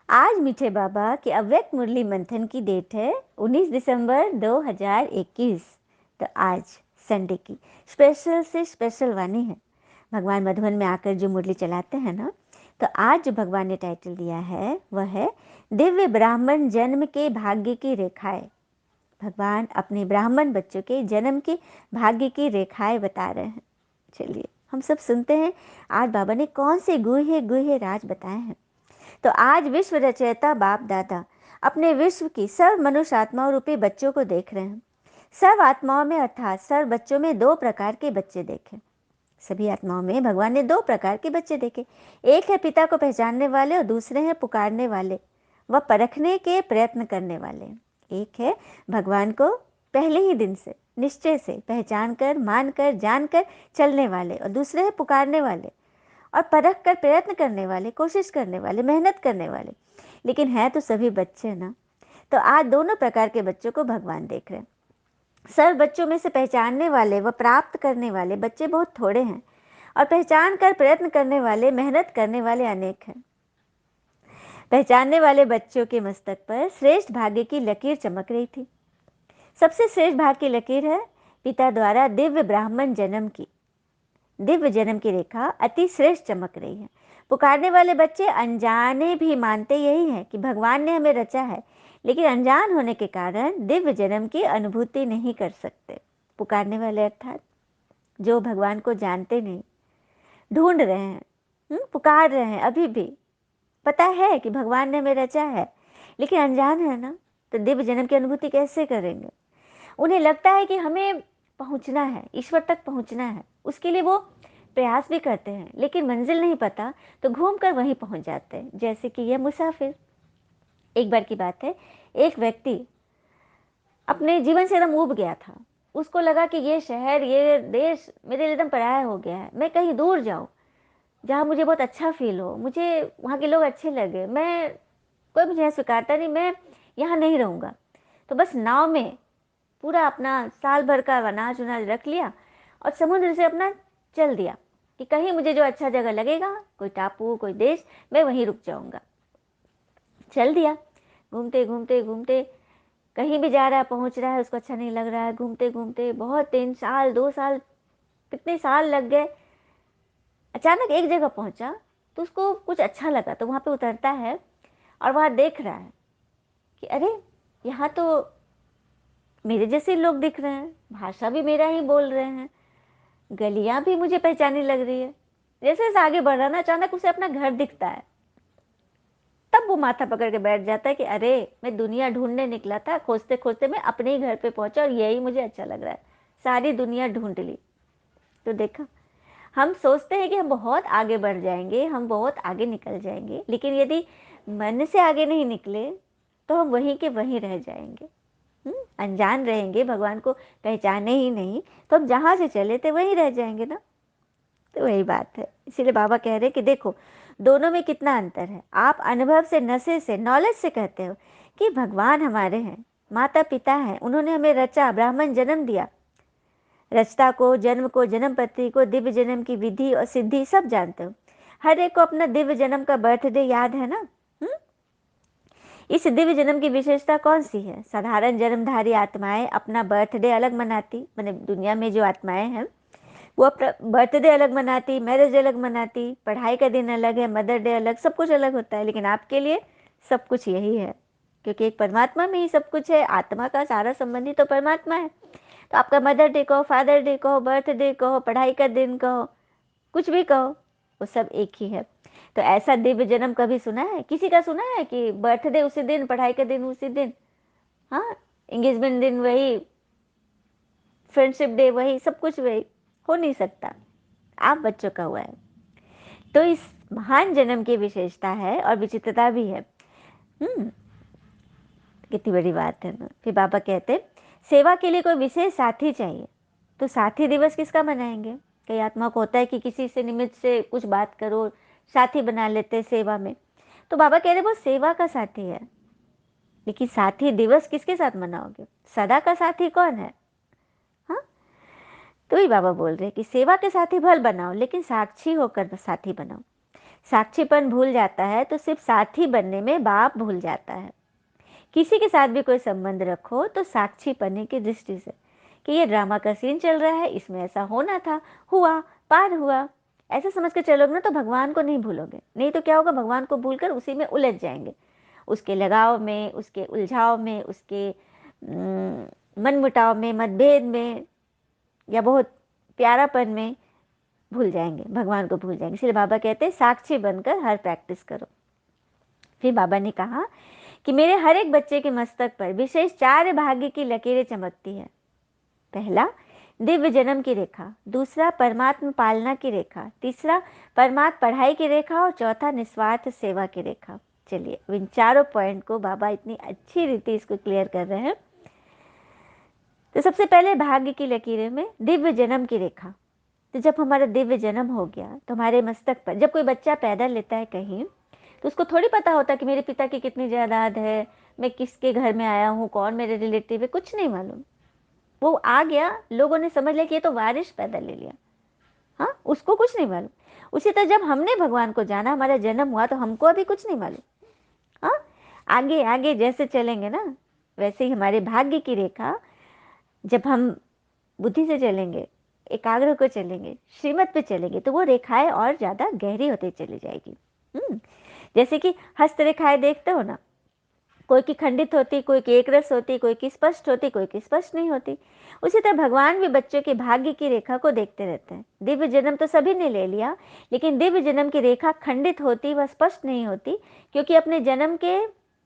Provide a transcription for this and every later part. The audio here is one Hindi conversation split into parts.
आज मीठे बाबा के अव्यक्त मुरली मंथन की डेट है 19 दिसंबर 2021। तो आज संडे की स्पेशल से स्पेशल वाणी है। भगवान मधुबन में आकर जो मुरली चलाते हैं ना, तो आज जो भगवान ने टाइटल दिया है वह है दिव्य ब्राह्मण जन्म के भाग्य की रेखाएं। भगवान अपने ब्राह्मण बच्चों के जन्म की भाग्य की रेखाएं बता रहे हैं। चलिए हम सब सुनते हैं आज बाबा ने कौन से गुहे गुहे राज बताए हैं। तो आज विश्व रचयिता बाप दादा अपने विश्व की सर्व मनुष्य आत्माओं रूपी बच्चों को देख रहे हैं। सर्व आत्माओं में अर्थात सर्व बच्चों में दो प्रकार के बच्चे देखे। सभी आत्माओं में भगवान ने दो प्रकार के बच्चे देखे। एक है पिता को पहचानने वाले और दूसरे हैं पुकारने वाले व परखने के प्रयत्न करने वाले। एक है भगवान को पहले ही दिन से निश्चय से पहचान कर मान कर जान कर चलने वाले और दूसरे है पुकारने वाले और परख कर प्रयत्न करने वाले, कोशिश करने वाले, मेहनत करने वाले। लेकिन है तो सभी बच्चे ना। तो आज दोनों प्रकार के बच्चों को भगवान देख रहे हैं। सर्व बच्चों में से पहचानने वाले व प्राप्त करने वाले बच्चे बहुत थोड़े हैं और पहचान कर प्रयत्न करने वाले, मेहनत करने वाले अनेक हैं। पहचानने वाले बच्चों के मस्तक पर श्रेष्ठ भाग्य की लकीर चमक रही थी। सबसे श्रेष्ठ भाग्य की लकीर है पिता द्वारा दिव्य ब्राह्मण जन्म की। दिव्य जन्म की रेखा अति श्रेष्ठ चमक रही है। पुकारने वाले बच्चे अनजाने भी मानते यही है कि भगवान ने हमें रचा है, लेकिन अनजान होने के कारण दिव्य जन्म की अनुभूति नहीं कर सकते। पुकारने वाले अर्थात जो भगवान को जानते नहीं, ढूंढ रहे हैं, पुकार रहे हैं, अभी भी पता है कि भगवान ने हमें रचा है, लेकिन अनजान है ना, तो दिव्य जन्म की अनुभूति कैसे करेंगे। उन्हें लगता है कि हमें पहुंचना है, ईश्वर तक पहुंचना है, उसके लिए वो प्रयास भी करते हैं, लेकिन मंजिल नहीं पता तो घूमकर वहीं पहुंच जाते हैं। जैसे कि यह मुसाफिर। एक बार की बात है, एक व्यक्ति अपने जीवन से एकदम ऊब गया था। उसको लगा कि ये शहर, ये देश मेरे लिए एकदम पराया हो गया है। मैं कहीं दूर जाऊं जहाँ मुझे बहुत अच्छा फील हो, मुझे वहाँ के लोग अच्छे लगे, मैं कोई मुझे यहाँ स्वीकारता नहीं, मैं यहाँ नहीं रहूँगा। तो बस नाव में पूरा अपना साल भर का अनाज उनाज रख लिया और समुद्र से अपना चल दिया कि कहीं मुझे जो अच्छा जगह लगेगा, कोई टापू, कोई देश, मैं वहीं रुक जाऊंगा। चल दिया। घूमते घूमते घूमते कहीं भी जा रहा है, पहुंच रहा है, उसको अच्छा नहीं लग रहा है। घूमते घूमते बहुत 3 साल 2 साल, कितने साल लग गए। अचानक एक जगह पहुंचा तो उसको कुछ अच्छा लगा, तो वहां पे उतरता है और वहां देख रहा है कि अरे, यहाँ तो मेरे जैसे लोग दिख रहे हैं, भाषा भी मेरा ही बोल रहे हैं, गलियां भी मुझे पहचानी लग रही है। जैसे जैसे आगे बढ़ रहा ना, अचानक उसे अपना घर दिखता है। तब वो माथा पकड़ के बैठ जाता है कि अरे, मैं दुनिया ढूंढने निकला था, खोजते खोजते मैं अपने ही घर पे पहुंचा और यही मुझे अच्छा लग रहा है। सारी दुनिया ढूंढ ली। तो देखा, हम सोचते हैं कि हम बहुत आगे बढ़ जाएंगे, हम बहुत आगे निकल जाएंगे, लेकिन यदि मन से आगे नहीं निकले तो हम वहीं के वहीं रह जाएंगे। अनजान रहेंगे, भगवान को पहचाने ही नहीं, तो हम जहाँ से चले थे वहीं रह जाएंगे ना। तो वही बात है। इसीलिए बाबा कह रहे हैं कि देखो, दोनों में कितना अंतर है। आप अनुभव से, नशे से, नॉलेज से कहते हो कि भगवान हमारे हैं, माता पिता हैं, उन्होंने हमें रचा, ब्राह्मण जन्म दिया। रचता को, जन्म को, जन्म पत्री को, दिव्य जन्म की विधि और सिद्धि सब जानते हो। हर एक को अपना दिव्य जन्म का बर्थडे याद है ना। इस दिव्य जन्म की विशेषता कौन सी है? साधारण जन्मधारी आत्माएं अपना बर्थडे अलग मनाती, मैंने दुनिया में जो आत्माएं हैं वो अपना बर्थडे अलग मनाती, मैरिज अलग मनाती, पढ़ाई का दिन अलग है, मदर डे अलग, सब कुछ अलग होता है। लेकिन आपके लिए सब कुछ यही है, क्योंकि एक परमात्मा में ही सब कुछ है। आत्मा का सारा संबंधी तो परमात्मा है। तो आपका मदर डे कहो, फादर डे कहो, बर्थडे कहो, पढ़ाई का दिन कहो, कुछ भी कहो, वो सब एक ही है। तो ऐसा दिव्य जन्म कभी सुना है? किसी का सुना है कि बर्थडे उसी दिन, पढ़ाई का दिन उसी दिन, हाँ, एंगेजमेंट दिन वही, फ्रेंडशिप डे वही, सब कुछ वही? हो नहीं सकता। आप बच्चों का हुआ है। तो इस महान जन्म की विशेषता है और विचित्रता भी है। कितनी बड़ी बात है ना। फिर बाबा कहते, सेवा के लिए कोई विशेष साथी चाहिए। तो साथी दिवस किसका मनाएंगे? कई आत्मा को होता है कि किसी से निमित्त से कुछ बात करो, साथी बना लेते सेवा में। तो बाबा कह रहे वो सेवा का साथी है, लेकिन साथी दिवस किसके साथ मनाओगे? सदा का साथी कौन है? हाँ, तो ही बाबा बोल रहे कि सेवा के साथी भल बनाओ, लेकिन साक्षी होकर साथी बनाओ। साक्षीपन भूल जाता है तो सिर्फ साथी बनने में बाप भूल जाता है। किसी के साथ भी कोई संबंध रखो तो साक्षी पन्ने की दृष्टि से कि ये ड्रामा का सीन चल रहा है, इसमें ऐसा होना था, हुआ, पार हुआ, ऐसा समझ के चलोगे ना तो भगवान को नहीं भूलोगे। नहीं तो क्या होगा, भगवान को भूलकर उसी में उलझ जाएंगे, उसके लगाव में, उसके उलझाव में, उसके मनमुटाव में, मतभेद में, या बहुत प्यारापन में भूल जाएंगे, भगवान को भूल जाएंगे। इसलिए बाबा कहते हैं साक्षी बनकर हर प्रैक्टिस करो। फिर बाबा ने कहा कि मेरे हर एक बच्चे के मस्तक पर विशेष 4 भाग्य की लकीरें चमकती है। पहला, दिव्य जन्म की रेखा, दूसरा परमात्मा पालना की रेखा, तीसरा परमात्मा पढ़ाई की रेखा, और चौथा निस्वार्थ सेवा की रेखा। चलिए इन चारों पॉइंट को बाबा इतनी अच्छी रीति इसको क्लियर कर रहे हैं। तो सबसे पहले भाग्य की लकीरें में दिव्य जन्म की रेखा। तो जब हमारा दिव्य जन्म हो गया तो हमारे मस्तक पर, जब कोई बच्चा पैदा लेता है कहीं, तो उसको थोड़ी पता होता कि मेरे पिता की कितनी जायदाद है, मैं किसके घर में आया हूँ, कौन मेरे रिलेटिव है, कुछ नहीं मालूम। वो आ गया, लोगों ने समझ लिया कि ये तो वारिस पैदा ले लिया। हाँ, उसको कुछ नहीं मालूम। उसी तरह जब हमने भगवान को जाना, हमारा जन्म हुआ, तो हमको अभी कुछ नहीं मालूम। हाँ, आगे आगे जैसे चलेंगे ना, वैसे ही हमारे भाग्य की रेखा, जब हम बुद्धि से चलेंगे, एकाग्र को चलेंगे, श्रीमत पे चलेंगे, तो वो रेखाएं और ज्यादा गहरी होती चली जाएगी। जैसे कि हस्त रेखाएं देखते हो ना, कोई की खंडित होती, कोई की एक रस होती, कोई की स्पष्ट होती, कोई की स्पष्ट नहीं होती। उसी तरह भगवान भी बच्चों के भाग्य की रेखा को देखते रहते हैं। दिव्य जन्म तो सभी ने ले लिया, लेकिन दिव्य जन्म की रेखा खंडित होती व स्पष्ट नहीं होती, क्योंकि अपने जन्म के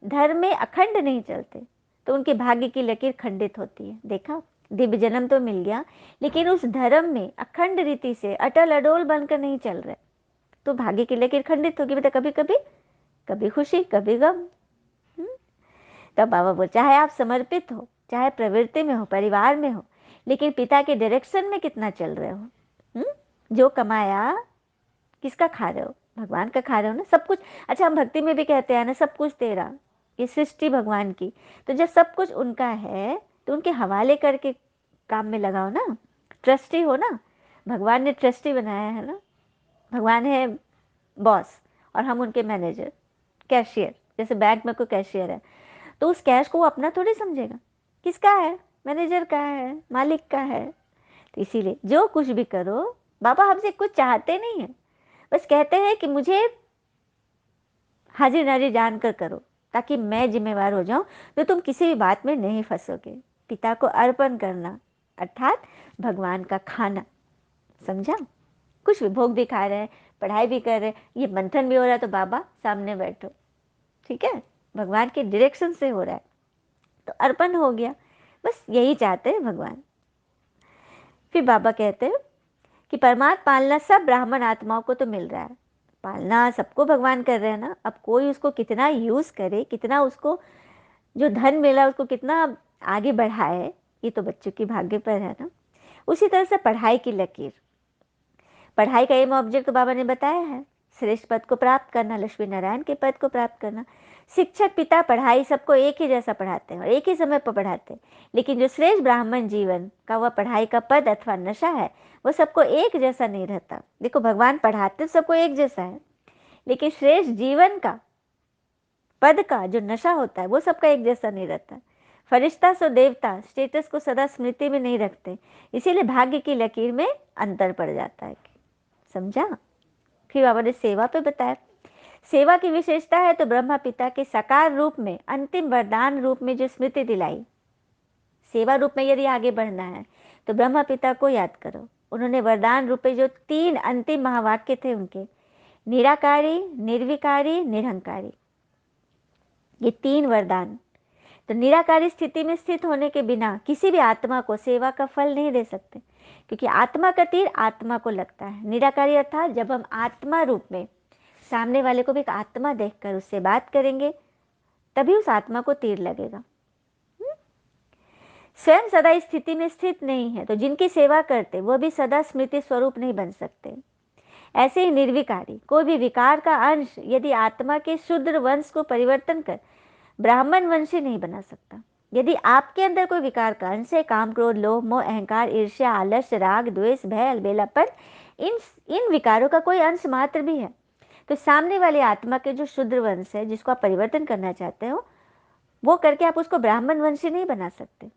धर्म में अखंड नहीं चलते, तो उनके भाग्य की लकीर खंडित होती है। देखा, दिव्य जन्म तो मिल गया, लेकिन उस धर्म में अखंड रीति से अटल अडोल बनकर नहीं चल रहे, तो भाग्य की लकीर खंडित होगी बेटा। कभी कभी, कभी खुशी, कभी गम। तब बाबा बोल, चाहे आप समर्पित हो, चाहे प्रवृत्ति में हो, परिवार में हो, लेकिन पिता के डायरेक्शन में कितना चल रहे हो। जो कमाया किसका खा रहे हो, भगवान का खा रहे हो ना, सब कुछ। अच्छा, हम भक्ति में भी कहते हैं ना, सब कुछ तेरा, ये सृष्टि भगवान की। तो जब सब कुछ उनका है तो उनके हवाले करके काम में लगाओ ना, ट्रस्टी हो ना। भगवान ने ट्रस्टी बनाया है ना, भगवान है बॉस और हम उनके मैनेजर, कैशियर। जैसे बैंक में कोई कैशियर है, तो उस कैश को वो अपना थोड़ी समझेगा, किसका है, मैनेजर का है, मालिक का है। तो इसीलिए जो कुछ भी करो, बाबा हमसे कुछ चाहते नहीं है, बस कहते हैं कि मुझे हाजिर नाजिर जानकर करो, ताकि मैं जिम्मेवार हो जाऊं, तो तुम किसी भी बात में नहीं फंसोगे। पिता को अर्पण करना अर्थात भगवान का खाना, समझा। कुछ भी भोग भी खा रहे हैं, पढ़ाई भी कर रहे हैं, ये मंथन भी हो रहा है, तो बाबा सामने बैठो, ठीक है, भगवान के डायरेक्शन से हो रहा है, तो अर्पण हो गया। बस यही चाहते हैं भगवान। फिर बाबा कहते हैं कि परमात्मा पालना सब ब्राह्मण आत्माओं को तो मिल रहा है, पालना सबको भगवान कर रहे हैं ना। अब कोई उसको कितना यूज करे, कितना उसको जो धन मिला उसको कितना आगे बढ़ाए, ये तो बच्चों की भाग्य पर है ना। उसी तरह से पढ़ाई की लकीर, पढ़ाई का एम ऑब्जेक्ट तो बाबा ने बताया है, श्रेष्ठ पद को प्राप्त करना, लक्ष्मी नारायण के पद को प्राप्त करना। शिक्षक पिता पढ़ाई सबको एक ही जैसा पढ़ाते हैं और एक ही समय पर पढ़ाते हैं, लेकिन जो श्रेष्ठ ब्राह्मण जीवन का वह पढ़ाई का पद अथवा नशा है, वो सबको एक जैसा नहीं रहता। देखो, भगवान पढ़ाते सबको एक जैसा है, लेकिन श्रेष्ठ जीवन का पद का जो नशा होता है वो सबका एक जैसा नहीं रहता। फरिश्ता सो देवता स्टेटस को सदा स्मृति में नहीं रखते, इसीलिए भाग्य की लकीर में अंतर पड़ जाता है, समझा। फिर बाबा ने सेवा पे बताया, सेवा की विशेषता है तो ब्रह्मा पिता के साकार रूप में, अंतिम वरदान रूप में जो स्मृति दिलाई, सेवा रूप में यदि आगे बढ़ना है तो ब्रह्मा पिता को याद करो। उन्होंने वरदान रूप में जो 3 अंतिम महावाक्य थे उनके, निराकारी, निर्विकारी, निरहंकारी, ये 3 वरदान। तो निराकारी स्थिति में स्थित होने के बिना किसी भी आत्मा को सेवा का फल नहीं दे सकते, क्योंकि आत्मा का तीर आत्मा को लगता है। निराकारी अर्थात जब हम आत्मा रूप में सामने वाले को भी एक आत्मा देखकर उससे बात करेंगे, तभी उस आत्मा को तीर लगेगा। स्वयं सदा इस स्थिति में स्थित नहीं है, तो जिनकी सेवा करते वह भी सदा स्मृति स्वरूप नहीं बन सकते। ऐसे ही निर्विकारी, कोई भी विकार का अंश यदि आत्मा के शूद्र वंश को परिवर्तन कर ब्राह्मण वंशी नहीं बना सकता। यदि आपके अंदर कोई विकार का अंश है, काम, क्रोध, लोभ, मोह, अहंकार, ईर्ष्या, आलस्य, राग, द्वेष, भय, अलबेलापन, इन इन विकारों का कोई अंश मात्र भी है, तो सामने वाली आत्मा के जो शूद्र वंश है, जिसको आप परिवर्तन करना चाहते हो, वो करके आप उसको ब्राह्मण वंशी नहीं बना सकते।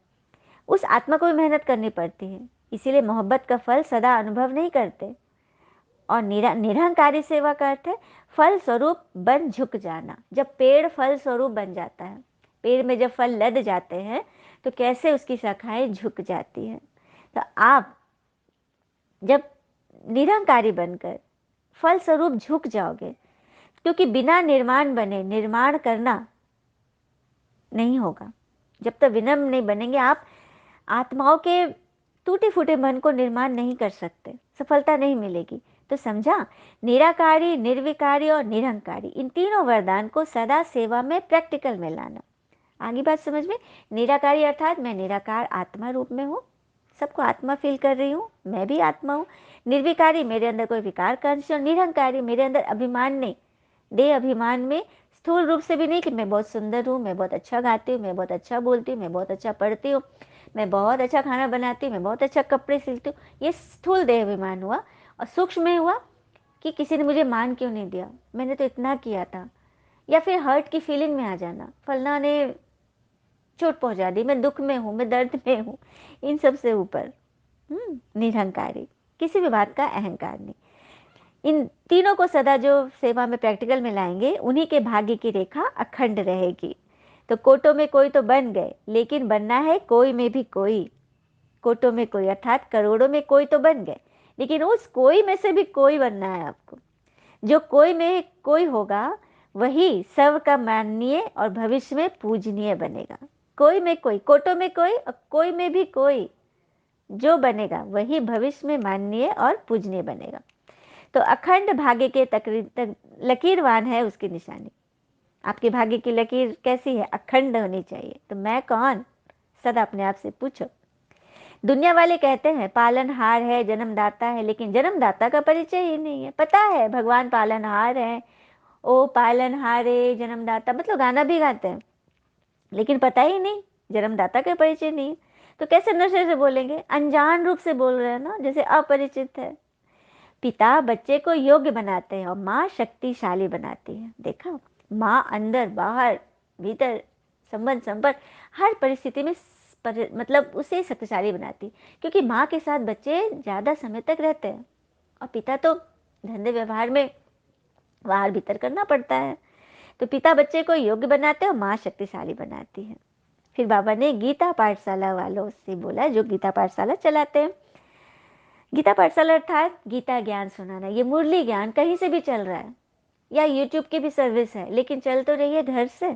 उस आत्मा को भी मेहनत करनी पड़ती है। इसीलिए मोहब्बत का फल सदा अनुभव नहीं करते। और निरहंकारी सेवा का अर्थ है फल स्वरूप बन झुक जाना। जब पेड़ फल स्वरूप बन जाता है, पेड़ में जब फल लद जाते हैं तो कैसे उसकी शाखाएं झुक जाती हैं। तो आप जब निरहंकारी बनकर फल स्वरूप झुक जाओगे, क्योंकि बिना निर्माण बने निर्माण करना नहीं होगा। जब तक विनम्र नहीं बनेंगे, आप आत्माओं के टूटे फूटे मन को निर्माण नहीं कर सकते, सफलता नहीं मिलेगी। तो समझा, निराकारी, निर्विकारी और निरंकारी, इन तीनों वरदान को सदा सेवा में प्रैक्टिकल में लाना। आगे बात समझ में। निराकारी अर्थात मैं निराकार आत्मा रूप में हूँ, सबको आत्मा फील कर रही हूँ, मैं भी आत्मा हूँ। निर्विकारी, मेरे अंदर कोई विकार का अंश, और निरंकारी, मेरे अंदर अभिमान नहीं, देह अभिमान में स्थूल रूप से भी नहीं कि मैं बहुत सुंदर हूँ, मैं बहुत अच्छा गाती हूँ, मैं बहुत अच्छा बोलती हूँ, मैं बहुत अच्छा पढ़ती हूँ, मैं बहुत अच्छा खाना बनाती हूँ, मैं बहुत अच्छा कपड़े सिलती हूँ। ये स्थूल देह अभिमान हुआ। और सूक्ष्म में हुआ कि किसी ने मुझे मान क्यों नहीं दिया, मैंने तो इतना किया था। या फिर हर्ट की फीलिंग में आ जाना, फलना ने चोट पहुंचा दी, मैं दुख में हूँ, मैं दर्द में हूँ। इन सब से ऊपर निरहंकारी, किसी भी बात का अहंकार नहीं। इन तीनों को सदा जो सेवा में प्रैक्टिकल में लाएंगे, उन्हीं के भाग्य की रेखा अखंड रहेगी। तो कोटों में कोई तो बन गए, लेकिन बनना है कोई में भी कोई। कोटों में कोई अर्थात करोड़ों में कोई तो बन गए, लेकिन उस कोई में से भी कोई बनना है आपको। जो कोई में कोई होगा वही सब का माननीय और भविष्य में पूजनीय बनेगा। कोई में कोई, कोटों में कोई और कोई में भी कोई, जो बनेगा वही भविष्य में माननीय और पूजनीय बनेगा। तो अखंड भाग्य के लकीरवान है उसकी निशानी। आपके भाग्य की लकीर कैसी है? अखंड होनी चाहिए। तो मैं कौन? सदा अपने आप से पूछो। दुनिया वाले कहते हैं पालनहार है, जन्मदाता है, लेकिन जन्मदाता का परिचय ही नहीं है। पता है भगवान पालनहार है, ओ पालनहारे जन्मदाता, मतलब गाना भी गाते हैं, लेकिन पता ही नहीं, जन्मदाता का परिचय नहीं। तो कैसे नशे से बोलेंगे? अनजान रूप से बोल रहे हैं ना, जैसे अपरिचित है। पिता बच्चे को योग्य बनाते हैं और माँ शक्तिशाली बनाती है। देखा, माँ अंदर बाहर भीतर संबंध संपर्क हर परिस्थिति में मतलब उसे शक्तिशाली बनाती, क्योंकि माँ के साथ बच्चे ज़्यादा समय तक रहते हैं और पिता तो धंधे व्यवहार में बाहर भीतर करना पड़ता है। तो पिता बच्चे को योग्य बनाते हैं और माँ शक्तिशाली बनाती है। फिर बाबा ने गीता पाठशाला वालों से बोला, जो गीता पाठशाला चलाते हैं। गीता पाठशाला अर्थात गीता ज्ञान सुनाना। ये मुरली ज्ञान कहीं से भी चल रहा है, या यूट्यूब की भी सर्विस है, लेकिन चल तो रही है घर से।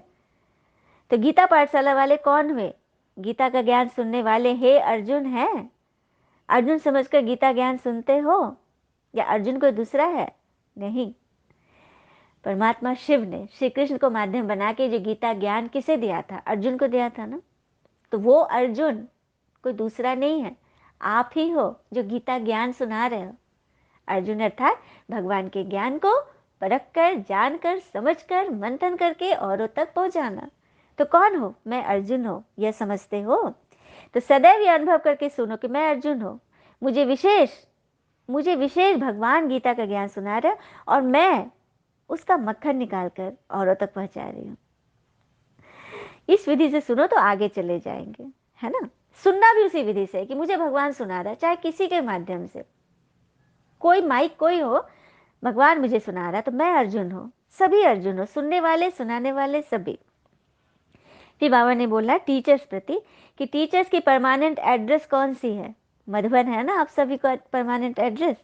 तो गीता पाठशाला वाले कौन हुए? गीता का ज्ञान सुनने वाले। हे अर्जुन है, अर्जुन समझकर गीता ज्ञान सुनते हो, या अर्जुन कोई दूसरा है? नहीं, परमात्मा शिव ने श्री कृष्ण को माध्यम बना के जो गीता ज्ञान किसे दिया था? अर्जुन को दिया था ना। तो वो अर्जुन कोई दूसरा नहीं है, आप ही हो जो गीता ज्ञान सुना रहे हो। अर्जुन अर्थात भगवान के ज्ञान को परख कर, जानकर, समझकर, मंथन करके औरों तक पहुंचाना। तो कौन हो? मैं अर्जुन हो, यह समझते हो? तो सदैव यह अनुभव करके सुनो कि मैं अर्जुन हूँ, मुझे विशेष भगवान गीता का ज्ञान सुना रहे, और मैं उसका मक्खन निकाल कर औरों तक पहुंचा रही हूँ। इस विधि से सुनो तो आगे चले जाएंगे, है ना। सुनना भी उसी विधि से है कि मुझे भगवान सुना रहा है, चाहे किसी के माध्यम से, कोई माइक कोई हो, भगवान मुझे सुना रहा है, तो मैं अर्जुन हूँ, सभी अर्जुन हो, सुनने वाले सुनाने वाले सभी। फिर बाबा ने बोला टीचर्स प्रति कि टीचर्स की परमानेंट एड्रेस कौन सी है? मधुबन है ना आप सभी का परमानेंट एड्रेस।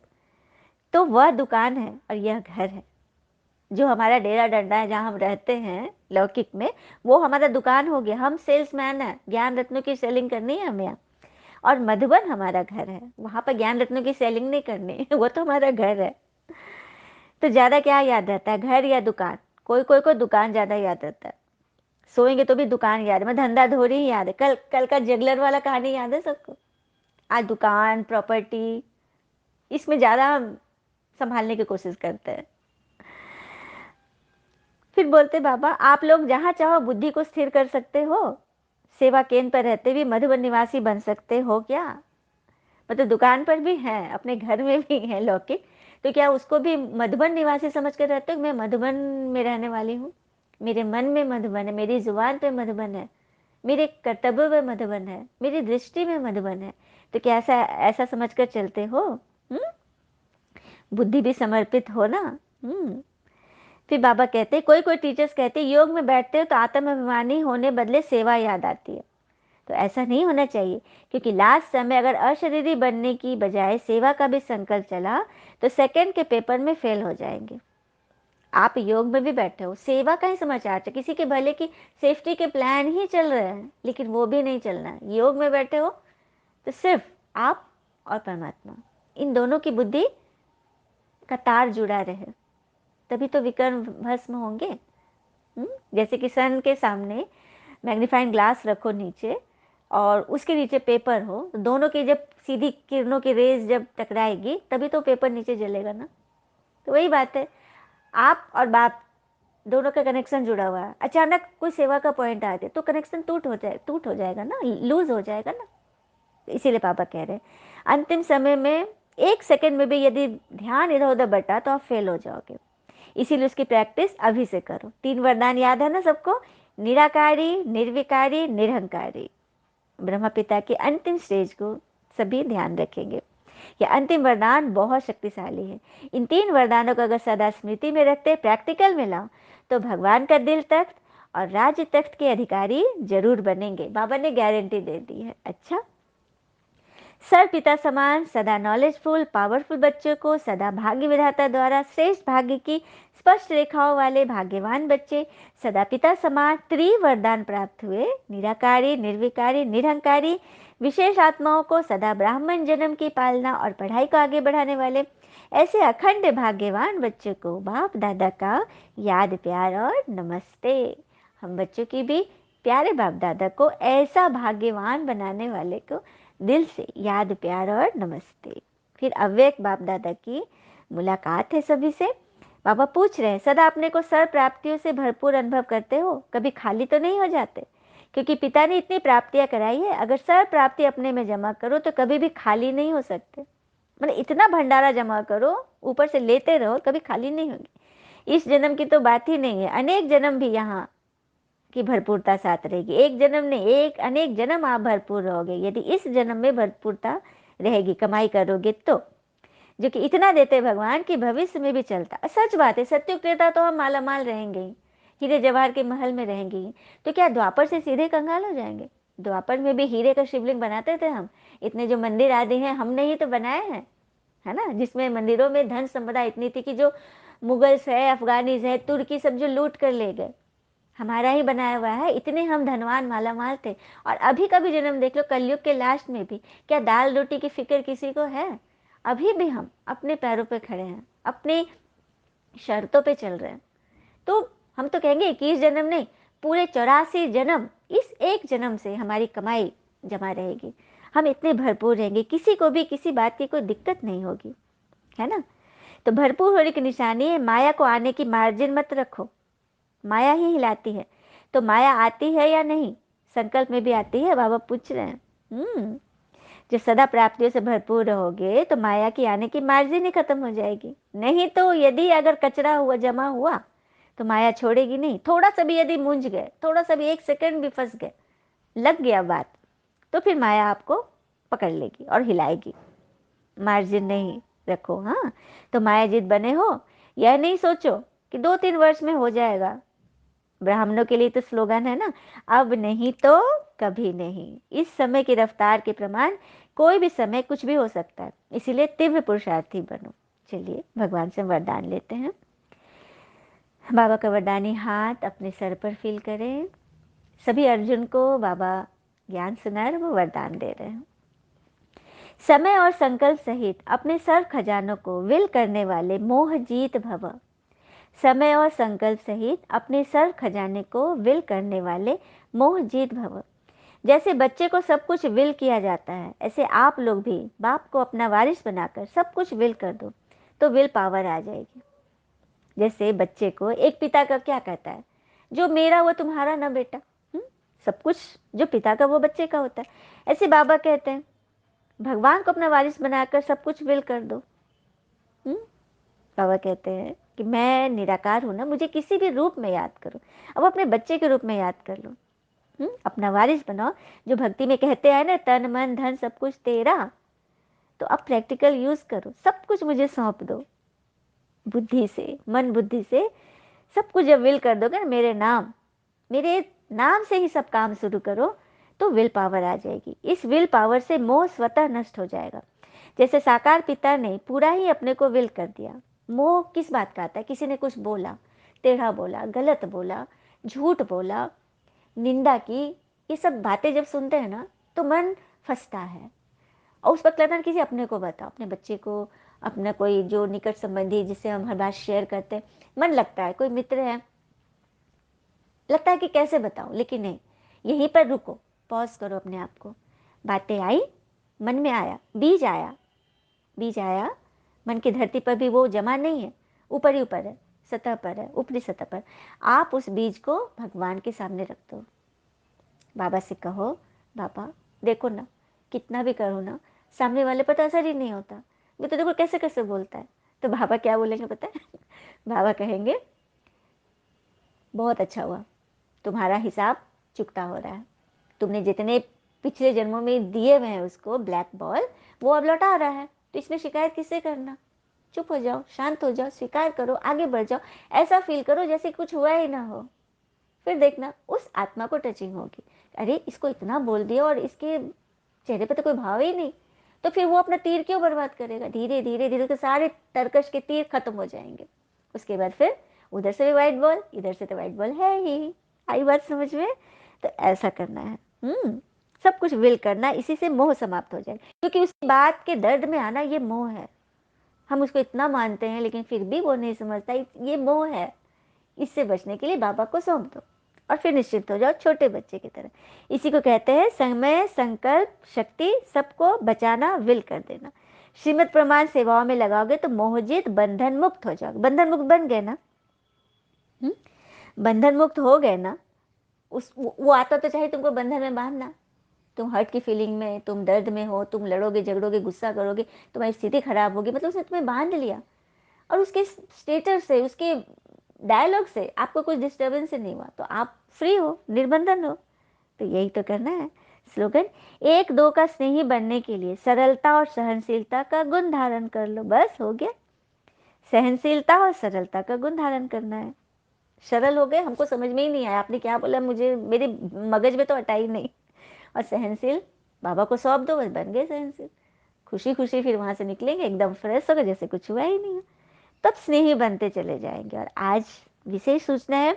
तो वह दुकान है और यह घर है। जो हमारा डेरा डंडा है, जहाँ हम रहते हैं लौकिक में, वो हमारा दुकान हो गया। हम सेल्समैन है, ज्ञान रत्नों की सेलिंग करनी है हमें यहाँ। और मधुबन हमारा घर है, वहाँ पर ज्ञान रत्नों की सेलिंग नहीं करनी वो तो हमारा घर है। तो ज़्यादा क्या याद रहता है, घर या दुकान? कोई कोई को दुकान ज़्यादा याद रहता है, सोएंगे तो भी दुकान याद है। मैं धंधा धोरी ही याद है, कल कल का जगलर वाला कहानी याद है सबको। आज दुकान प्रॉपर्टी, इसमें ज़्यादा हम संभालने की कोशिश करते हैं। फिर बोलते बाबा, आप लोग जहाँ चाहो बुद्धि को स्थिर कर सकते हो, सेवा केंद्र पर रहते भी मधुबन निवासी बन सकते हो क्या? मतलब दुकान पर भी है, अपने घर में भी है लौकिक, तो क्या उसको भी मधुबन निवासी समझ कर रहते हो? मैं मधुबन में रहने वाली हूँ, मेरे मन में मधुबन है, मेरी जुबान पे मधुबन है, मेरे कर्तव्य में मधुबन है, मेरी दृष्टि में मधुबन है। तो क्या ऐसा ऐसा समझकर चलते हो? हम्म? बुद्धि भी समर्पित हो ना। हम्म। फिर बाबा कहते, कोई कोई टीचर्स कहते योग में बैठते हो तो आत्माभिमानी होने बदले सेवा याद आती है। तो ऐसा नहीं होना चाहिए, क्योंकि लास्ट समय अगर अशरीरी बनने की बजाय सेवा का भी संकल्प चला तो सेकंड के पेपर में फेल हो जाएंगे। आप योग में भी बैठे हो, सेवा का ही समाचार है, किसी के भले की सेफ्टी के प्लान ही चल रहे हैं, लेकिन वो भी नहीं चलना है। योग में बैठे हो तो सिर्फ आप और परमात्मा, इन दोनों की बुद्धि का तार जुड़ा रहे, तभी तो विकर्म भस्म होंगे। जैसे कि सन के सामने मैग्नीफाइंग ग्लास रखो नीचे, और उसके नीचे पेपर हो, तो दोनों की जब सीधी किरणों की रेज जब टकराएगी तभी तो पेपर नीचे जलेगा ना। तो वही बात है, आप और बाप दोनों का कनेक्शन जुड़ा हुआ है। अचानक कोई सेवा का पॉइंट आ जाए तो कनेक्शन टूट हो जाएगा ना, लूज हो जाएगा ना। तो इसीलिए पापा कह रहे हैं अंतिम समय में एक सेकंड में भी यदि ध्यान इधर उधर बटा तो आप फेल हो जाओगे। इसीलिए उसकी प्रैक्टिस अभी से करो। 3 वरदान याद है ना सबको? निराकारी, निर्विकारी, निरहंकारी। ब्रह्मा पिता के अंतिम स्टेज को सभी ध्यान रखेंगे। यह अंतिम वरदान बहुत शक्तिशाली है। इन 3 वरदानों को अगर सदा स्मृति में रखते प्रैक्टिकल में लाओ तो भगवान का दिल तख्त और राज्य तख्त के अधिकारी जरूर बनेंगे। बाबा ने गारंटी दे दी है। अच्छा, सर पिता समान सदा नॉलेजफुल पावरफुल बच्चों को सदा भाग्य विधाता द्वारा श्रेष्ठ भाग्य की स्पष्ट रेखाओं वाले भाग्यवान बच्चे सदा पिता समान त्रिवरदान प्राप्त हुए। निराकारी, निर्विकारी, निरहंकारी विशेष आत्माओं को सदा ब्राह्मण जन्म की पालना और पढ़ाई को आगे बढ़ाने वाले ऐसे अखंड भाग्यवान बच्चों को बाप दादा का याद प्यार और नमस्ते। हम बच्चों की भी प्यारे बाप दादा को ऐसा भाग्यवान बनाने वाले को दिल से याद प्यार और नमस्ते। फिर अव्यक्त बाप दादा की मुलाकात है सभी से। बाबा पूछ रहे हैं, सदा अपने को सर प्राप्तियों से भरपूर अनुभव करते हो? कभी खाली तो नहीं हो जाते? क्योंकि पिता ने इतनी प्राप्तियां कराई है, अगर सर प्राप्ति अपने में जमा करो तो कभी भी खाली नहीं हो सकते। मतलब इतना भंडारा जमा करो, ऊपर से लेते रहो, कभी खाली नहीं होगी। इस जन्म की तो बात ही नहीं है, अनेक जन्म भी यहाँ की भरपूरता साथ रहेगी। एक जन्म ने एक अनेक जन्म आप भरपूर रहोगे यदि इस जन्म में भरपूरता रहेगी, कमाई करोगे तो। जो कि इतना देते भगवान कि भविष्य में भी चलता। सच बात है, सत्युग त्रेता तो हम माला माल रहेंगे ही, हीरे जवाहर के महल में रहेंगे ही। तो क्या द्वापर से सीधे कंगाल हो जाएंगे? द्वापर में भी हीरे का शिवलिंग बनाते थे हम। इतने जो मंदिर आदि हैं हमने ही तो बनाए हैं, है ना, जिसमें मंदिरों में धन संपदा इतनी थी कि जो मुगल्स है, अफगानीज है, तुर्की सब जो लूट कर ले गए, हमारा ही बनाया हुआ है। इतने हम धनवान माला माल थे। और अभी का भी जन्म देख लो, कलयुग के लास्ट में भी क्या दाल रोटी की फिक्र किसी को है? अभी भी हम अपने पैरों पे खड़े हैं, अपनी शर्तों पे चल रहे हैं। तो हम तो कहेंगे 21 जन्म नहीं, पूरे 84 जन्म इस एक जन्म से हमारी कमाई जमा रहेगी। हम इतने भरपूर रहेंगे, किसी को भी किसी बात की कोई दिक्कत नहीं होगी, है ना। तो भरपूर होने की निशानी है, माया को आने की मार्जिन मत रखो। माया ही हिलाती है। तो माया आती है या नहीं? संकल्प में भी आती है, बाबा पूछ रहे हैं। जो सदा प्राप्तियों से भरपूर रहोगे तो माया की आने की मार्जिन ही खत्म हो जाएगी। नहीं तो यदि अगर कचरा हुआ जमा हुआ तो माया छोड़ेगी नहीं। थोड़ा सा भी यदि मूंझ गए, थोड़ा सा भी एक सेकंड भी फंस गए, लग गया बात, तो फिर माया आपको पकड़ लेगी और हिलाएगी। मार्जिन नहीं रखो। हाँ, तो माया जित बने हो, यह नहीं सोचो कि 2-3 वर्ष में हो जाएगा। ब्राह्मणों के लिए तो स्लोगन है ना, अब नहीं तो कभी नहीं। इस समय की रफ्तार के प्रमाण कोई भी समय कुछ भी हो सकता है, इसीलिए तीव्र पुरुषार्थी बनो। चलिए भगवान से वरदान लेते हैं। बाबा का वरदानी हाथ अपने सर पर फील करें। सभी अर्जुन को बाबा ज्ञान सुना रहे, वो वरदान दे रहे हैं। समय और संकल्प सहित अपने सर्व खजानों को विल करने वाले मोह जीत भव। समय और संकल्प सहित अपने सर्व खजाने को विल करने वाले मोह जीत भव। जैसे बच्चे को सब कुछ विल किया जाता है, ऐसे आप लोग भी बाप को अपना वारिस बनाकर सब कुछ विल कर दो, तो विल पावर आ जाएगी। जैसे बच्चे को एक पिता का क्या कहता है, जो मेरा वो तुम्हारा ना बेटा। सब कुछ जो पिता का वो बच्चे का होता है। ऐसे बाबा कहते हैं भगवान को अपना वारिस बनाकर सब कुछ विल कर दो। बाबा कहते हैं कि मैं निराकार हूं ना, मुझे किसी भी रूप में याद करो। अब अपने बच्चे के रूप में याद कर लो। अपना वारिस बनाओ। जो भक्ति में कहते हैं ना, तन मन धन सब कुछ तेरा, तो अब प्रैक्टिकल यूज करो, सब कुछ मुझे सौंप दो। बुद्धि से, मन बुद्धि से सब कुछ जब विल कर दोगे ना, मेरे नाम से ही सब काम शुरू करो, तो विल पावर आ जाएगी। इस विल पावर से मोह स्वतः नष्ट हो जाएगा। जैसे साकार पिता ने पूरा ही अपने को विल कर दिया। मोह किस बात का आता है? किसी ने कुछ बोला, टेढ़ा बोला, गलत बोला, झूठ बोला, निंदा की, ये सब बातें जब सुनते हैं ना, तो मन फंसता है। और उस वक्त लगता है किसी अपने को बताओ, अपने बच्चे को, अपना कोई जो निकट संबंधी जिससे हम हर बात शेयर करते हैं, मन लगता है कोई मित्र है, लगता है कि कैसे बताऊं, लेकिन नहीं, यहीं पर रुको, पॉज करो अपने आप को। बातें आई, मन में आया, बीज आया, बीज आया, मन की धरती पर भी वो जमा नहीं है, ऊपर ही ऊपर है, सतह पर है, ऊपरी सतह पर। आप उस बीज को भगवान के सामने रख दो। बाबा से कहो, बाबा देखो ना, कितना भी करो ना, सामने वाले पर तो असर ही नहीं होता, मैं तो देखो कैसे कैसे बोलता है। तो बाबा क्या बोलेंगे पता है? बाबा कहेंगे, बहुत अच्छा हुआ, तुम्हारा हिसाब चुकता हो रहा है। तुमने जितने पिछले जन्मों में दिए हुए हैं उसको ब्लैक बॉल, वो अब लौटा रहा है, तो इसमें शिकायत किससे करना? चुप हो जाओ, शांत हो जाओ, स्वीकार करो, आगे बढ़ जाओ। ऐसा फील करो जैसे कुछ हुआ ही ना हो। फिर देखना उस आत्मा को टचिंग होगी, अरे इसको इतना बोल दिया और इसके चेहरे पे तो कोई भाव ही नहीं, तो फिर वो अपना तीर क्यों बर्बाद करेगा? धीरे धीरे धीरे तो सारे तरकश के तीर खत्म हो जाएंगे। उसके बाद फिर उधर से भी वाइट बॉल, इधर से तो वाइट बॉल है ही। आई बात समझ में? तो ऐसा करना है। सब कुछ विल करना, इसी से मोह समाप्त हो जाएगा। क्योंकि उस बात के दर्द में आना, ये मोह है। हम उसको इतना मानते हैं लेकिन फिर भी वो नहीं समझता, ये मोह है। इससे बचने के लिए बाबा को सौंप दो और फिर निश्चिंत हो जाओ, छोटे बच्चे की तरह। इसी को कहते हैं समय, संकल्प, शक्ति, सबको बचाना, विल कर देना। श्रीमद प्रमाण सेवाओं में लगाओगे तो मोहजित बंधन मुक्त हो जाओगे। बंधन मुक्त बन गए ना? हम्म? बंधन मुक्त हो गए ना? उस वो आता तो चाहे तुमको बंधन में बांधना, तुम हर्ट की फीलिंग में, तुम दर्द में हो, तुम लड़ोगे झगड़ोगे, गुस्सा करोगे, तुम्हारी स्थिति खराब होगी, मतलब उसने तुम्हें बांध लिया। और उसके स्टेटस से, उसके डायलॉग से आपको कुछ डिस्टर्बेंस नहीं हुआ, तो आप फ्री हो, निर्बंधन हो। तो यही तो करना है। स्लोगन, एक दो का स्नेही बनने के लिए सरलता और सहनशीलता का गुण धारण कर लो, बस हो गया। सहनशीलता और सरलता का गुण धारण करना है। सरल हो गए, हमको समझ में ही नहीं आया आपने क्या बोला, मुझे मेरे मगज में तो अटा ही नहीं। और सहनशील, बाबा को सौंप दो, बस बन गए सहनशील। खुशी खुशी फिर वहां से निकलेंगे एकदम फ्रेश होकर, जैसे कुछ हुआ ही नहीं है। तब स्नेही बनते चले जाएंगे। और आज विशेष सूचना है,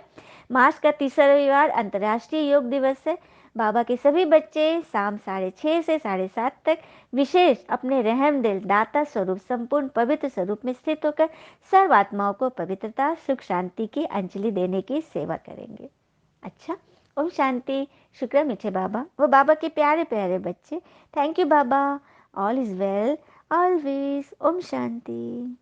मार्च का तीसरा रविवार अंतर्राष्ट्रीय योग दिवस है। बाबा के सभी बच्चे शाम 6:30 से 7:30 तक विशेष अपने रहम दिल दाता स्वरूप संपूर्ण पवित्र स्वरूप में स्थित होकर सर्व आत्माओं को पवित्रता, सुख, शांति की अंजलि देने की सेवा करेंगे। अच्छा, ओम शांति। शुक्र मीठे बाबा, वो बाबा के प्यारे प्यारे बच्चे। Thank you Baba. All is well always. ओम शांति।